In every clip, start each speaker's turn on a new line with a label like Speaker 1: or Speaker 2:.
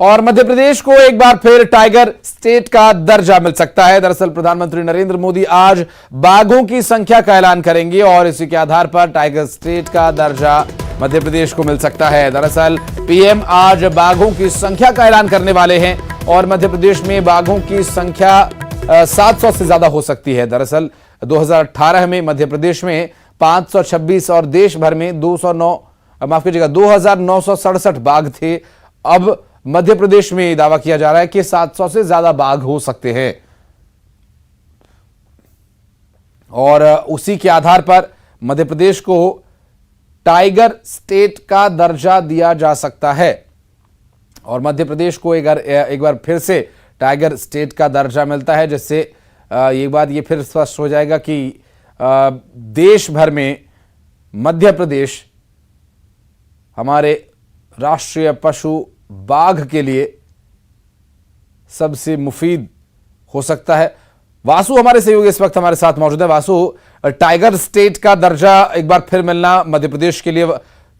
Speaker 1: और मध्य प्रदेश को एक बार फिर टाइगर स्टेट का दर्जा मिल सकता है। दरअसल प्रधानमंत्री नरेंद्र मोदी आज बाघों की संख्या का ऐलान करेंगे और इसी के आधार पर टाइगर स्टेट का दर्जा मध्य प्रदेश को मिल सकता है। दरअसल पीएम आज बाघों की संख्या का ऐलान करने वाले हैं और मध्य प्रदेश में बाघों की संख्या 700 से ज्यादा हो सकती है। दरअसल 2018 में मध्य प्रदेश में 526 और देश भर में 2967 बाघ थे। अब मध्य प्रदेश में दावा किया जा रहा है कि 700 से ज्यादा बाघ हो सकते हैं और उसी के आधार पर मध्य प्रदेश को टाइगर स्टेट का दर्जा दिया जा सकता है और मध्य प्रदेश को एक बार फिर से टाइगर स्टेट का दर्जा मिलता है, जिससे एक बात ये फिर स्पष्ट हो जाएगा कि देश भर में मध्य प्रदेश हमारे राष्ट्रीय पशु बाघ के लिए सबसे मुफीद हो सकता है। वासु हमारे सहयोगी इस वक्त हमारे साथ मौजूद है। वासु, टाइगर स्टेट का दर्जा एक बार फिर मिलना मध्य प्रदेश के लिए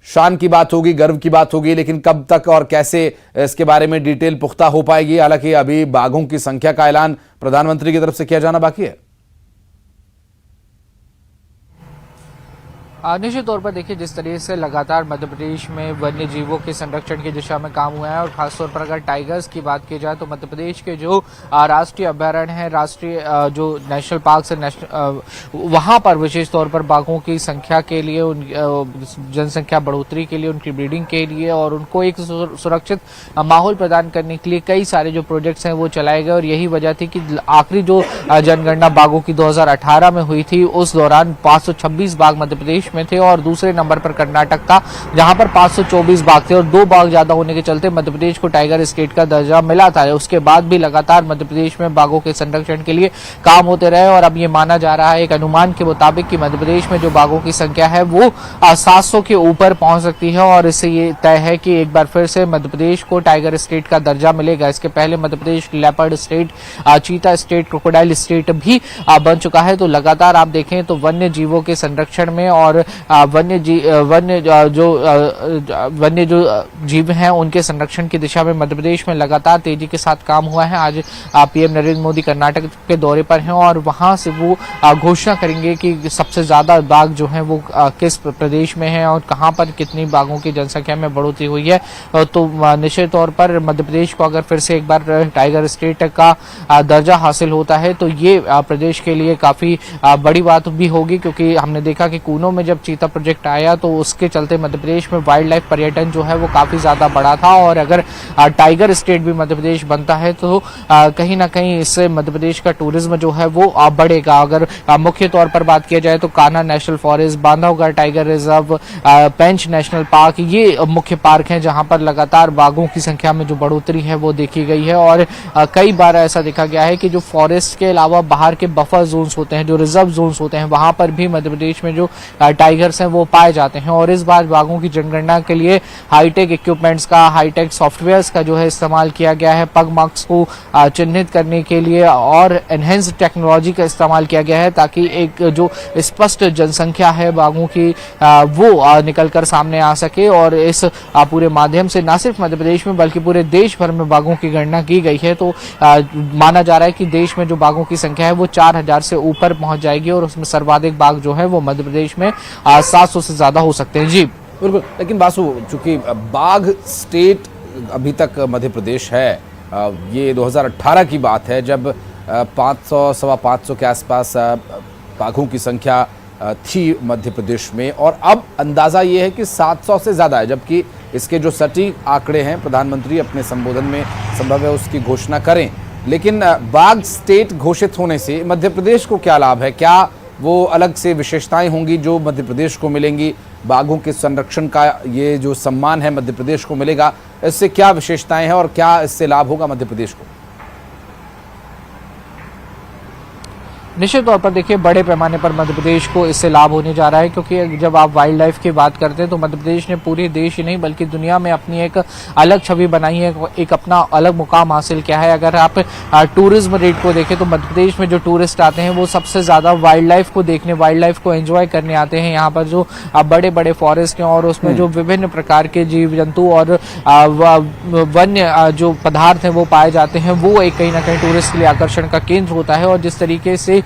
Speaker 1: शान की बात होगी, गर्व की बात होगी, लेकिन कब तक और कैसे इसके बारे में डिटेल पुख्ता हो पाएगी? हालांकि अभी बाघों की संख्या का ऐलान प्रधानमंत्री की तरफ से किया जाना बाकी है।
Speaker 2: निश्चित तौर पर देखिए, जिस तरीके से लगातार मध्य प्रदेश में वन्य जीवों के संरक्षण की दिशा में काम हुआ है और खासतौर पर अगर टाइगर्स की बात की जाए तो मध्य प्रदेश के जो राष्ट्रीय अभयारण्य है, राष्ट्रीय जो नेशनल पार्क है, वहां पर विशेष तौर पर बाघों की संख्या के लिए, उन जनसंख्या बढ़ोतरी के लिए, उनकी ब्रीडिंग के लिए और उनको एक सुरक्षित माहौल प्रदान करने के लिए कई सारे जो प्रोजेक्ट्स हैं वो चलाए गए। और यही वजह थी कि आखिरी जो जनगणना बाघों की 2018 में हुई थी उस दौरान 526 बाघ मध्य प्रदेश में थे और दूसरे नंबर पर कर्नाटक था जहां पर 524 बाघ थे और 2 बाघ ज्यादा होने के चलते मध्य प्रदेश को टाइगर स्टेट का दर्जा मिला था। उसके बाद भी लगातार मध्य प्रदेश में बाघों के संरक्षण के लिए काम होते रहे और अब ये माना जा रहा है एक अनुमान के मुताबिक कि मध्य प्रदेश में जो बाघों की संख्या है वो 700 के ऊपर पहुंच सकती है और इससे ये तय है कि एक बार फिर से मध्य प्रदेश को टाइगर स्टेट का दर्जा मिलेगा। इसके पहले मध्य प्रदेश लेपर्ड स्टेट, चीता स्टेट, क्रोकोडाइल स्टेट भी बन चुका है। तो लगातार आप देखें तो वन्य जीवों के संरक्षण में और वन्य जो जीव हैं उनके संरक्षण की दिशा में मध्य प्रदेश में लगातार तेजी के साथ काम हुआ है। आज पीएम नरेंद्र मोदी कर्नाटक के दौरे पर हैं और वहां से वो घोषणा करेंगे कि सबसे ज्यादा बाघ जो हैं वो किस प्रदेश में है और कहां पर कितनी बाघों की जनसंख्या में बढ़ोतरी हुई है। तो निश्चित तौर पर मध्य प्रदेश को अगर फिर से एक बार टाइगर स्टेट का दर्जा हासिल होता है तो ये प्रदेश के लिए काफी बड़ी बात भी होगी, क्योंकि हमने देखा कि कूनो में जब चीता प्रोजेक्ट आया तो उसके चलते मध्य प्रदेश में वाइल्ड लाइफ पर्यटन जो है वो काफी ज्यादा बढ़ा था और अगर टाइगर स्टेट भी मध्य प्रदेश बनता है तो कहीं ना कहीं इससे मध्य प्रदेश का टूरिज्म जो है वो बढ़ेगा। अगर मुख्य तौर पर बात किया जाए तो Kanha national forest, Bandhavgarh tiger reserve, Pench national park, ये मुख्य पार्क हैं जहां पर लगातार बाघों की संख्या में जो बढ़ोतरी है वो देखी गई है और कई बार ऐसा देखा गया है कि जो फॉरेस्ट के अलावा बाहर के बफर जोन्स होते हैं, जो रिजर्व जोन्स होते हैं, वहां पर भी मध्य प्रदेश में जो टाइगर्स हैं वो पाए जाते हैं और इस बार बाघों की जनगणना के लिए हाईटेक इक्विपमेंट्स का, हाईटेक सॉफ्टवेयर्स का जो है इस्तेमाल किया गया है। पग मार्क्स को चिन्हित करने के लिए और एनहेंस्ड टेक्नोलॉजी का इस्तेमाल किया गया है ताकि एक जो स्पष्ट जनसंख्या है बाघों की वो निकलकर सामने आ सके और इस पूरे माध्यम से न सिर्फ मध्य प्रदेश में बल्कि पूरे देश भर में बाघों की गणना की गई है। तो माना जा रहा है कि देश में जो बाघों की संख्या है वो 4000 से ऊपर पहुंच जाएगी और उसमें सर्वाधिक बाघ जो है वो मध्य प्रदेश में 700 से ज्यादा हो सकते हैं। जी
Speaker 1: बिल्कुल, लेकिन वासु, चूंकि बाघ स्टेट अभी तक मध्य प्रदेश है, ये 2018 की बात है जब 500-525 के आसपास बाघों की संख्या थी मध्य प्रदेश में और अब अंदाजा ये है कि 700 से ज्यादा है, जबकि इसके जो सटीक आंकड़े हैं प्रधानमंत्री अपने संबोधन में संभव है उसकी घोषणा करें। लेकिन बाघ स्टेट घोषित होने से मध्य प्रदेश को क्या लाभ है? क्या वो अलग से विशेषताएं होंगी जो मध्य प्रदेश को मिलेंगी? बाघों के संरक्षण का ये जो सम्मान है मध्य प्रदेश को मिलेगा, इससे क्या विशेषताएं हैं और क्या इससे लाभ होगा मध्य प्रदेश को?
Speaker 2: निश्चित तौर पर देखिए बड़े पैमाने पर मध्य प्रदेश को इससे लाभ होने जा रहा है, क्योंकि जब आप वाइल्ड लाइफ की बात करते हैं तो मध्य प्रदेश ने पूरे देश ही नहीं बल्कि दुनिया में अपनी एक अलग छवि बनाई है, एक अपना अलग मुकाम हासिल किया है। अगर आप टूरिज्म रेट को देखें तो मध्य प्रदेश में जो टूरिस्ट आते हैं वो सबसे ज्यादा वाइल्ड लाइफ को देखने, वाइल्ड लाइफ को एंजॉय करने आते हैं। यहाँ पर जो बड़े बड़े फॉरेस्ट हैं और उसमें जो विभिन्न प्रकार के जीव जंतु और वन्य जो पदार्थ हैं वो पाए जाते हैं, वो एक कहीं ना कहीं टूरिस्ट के लिए आकर्षण का केंद्र होता है। और जिस तरीके से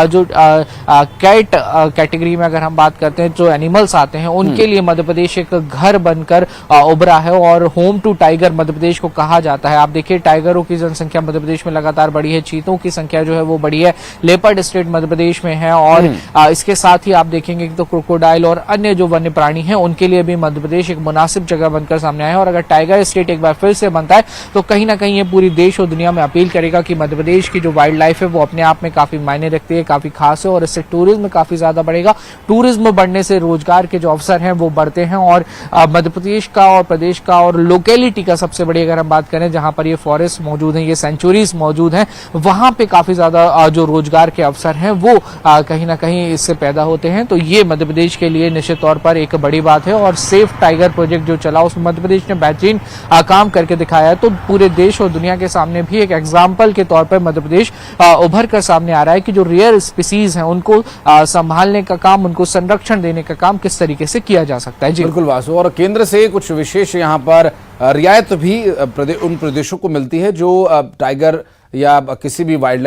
Speaker 2: जो कैट कैटेगरी में अगर हम बात करते हैं, जो एनिमल्स आते हैं उनके लिए मध्य प्रदेश एक घर बनकर उभरा है और home to tiger Madhya Pradesh को कहा जाता है। आप देखिए टाइगरों की जनसंख्या मध्य प्रदेश में लगातार बढ़ी है, चीतों की संख्या जो है वो बढ़ी है, लेपर्ड स्टेट मध्य प्रदेश में है और इसके साथ ही आप देखेंगे कि तो क्रोकोडाइल और अन्य जो वन्य प्राणी हैं उनके लिए भी मध्य प्रदेश एक मुनासिब जगह बनकर सामने आया है। और अगर टाइगर स्टेट एक बार फिर से बनता है तो कहीं ना कहीं ये पूरी देश और दुनिया में अपील करेगा कि मध्य प्रदेश की जो वाइल्ड लाइफ है वो अपने आप में काफी मायने रखती है, काफी खास है और इससे टूरिज्म काफी ज्यादा बढ़ेगा। टूरिज्म बढ़ने से रोजगार के जो अवसर हैं वो बढ़ते हैं और मध्य प्रदेश का और प्रदेश का और लोकेलिटी का सबसे बड़ी अगर हम बात करें जहां पर ये फॉरेस्ट मौजूद हैं, ये सेंचुरीज मौजूद हैं, वहां पे काफी ज्यादा जो रोजगार के अवसर हैं वो कहीं ना कहीं इससे पैदा होते हैं। तो ये मध्य प्रदेश के लिए निश्चित तौर पर एक बड़ी बात है। और सेफ टाइगर प्रोजेक्ट जो चला उसमें मध्य प्रदेश ने बेहतरीन काम करके दिखाया है। तो पूरे देश और दुनिया के सामने भी एक एग्जाम्पल के तौर पर मध्य प्रदेश उभर कर सामने आ रहा है कि जो रेयर स्पीसीज हैं उनको संभालने का काम, उनको संरक्षण देने का काम किस तरीके से किया जा सकता है। जी
Speaker 1: बिल्कुल वासु, और केंद्र से कुछ विशेष यहाँ पर रियायत भी उन प्रदेशों को मिलती है जो टाइगर या किसी भी वाइल्ड